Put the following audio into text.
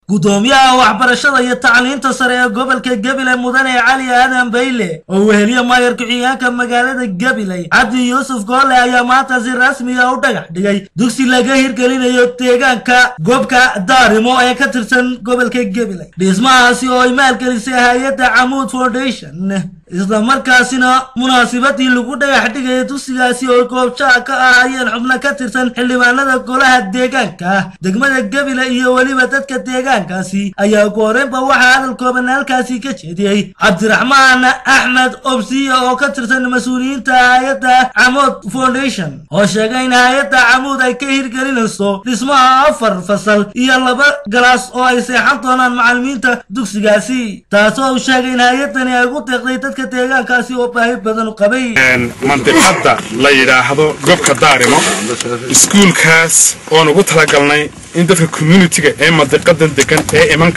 gudoomiyaha waxbarashada iyo tacliinta sare ee gobolka Gabiley Mudane Cali Aadan Bayle oo weheliya maayar ku-xigeenka magaalada Gabiley Cabdi Yuusuf Goole ayaa maanta si rasmi ah u dhagax dhigay dugsi laga hirgelinayo deegaanka goobka Daarimo ee ka tirsan gobolka Gabiley. Dhismahaasi oo ay maalgelisay hay'adda Amoud Foundation isla markaasina munaasabadii lagu dhagax dhigay dugsigaasi oo goobta ka ahaayeen xubno ka tirsan xildhibaanada golaha deegaanka degmada Gabiley iyo waliba dadka deegaankaasi ayaa gooreenba waxa hadal kooban halkaasi ka jeediyay Cabdiraxmaan Axmed Obsiye oo ka tirsan mas'uuliyiinta hay'adda Amoud Foundation oo sheegay in hay'adda Amoud ay ka hirgelinayso dhismaha 4 fasal iyo 2 galaas oo ay seexan doonaan macallimiinta dugsigaasi taasoo sheegay in hay'adani ay ugu deeqday dadka deegaankaasi oo baahi badan u qabay mantiqada la yiraahdo goobka Daarimo iskuulkaas oo ugu talagalnay in dadka community-ga ee mantiqadan degan ee iman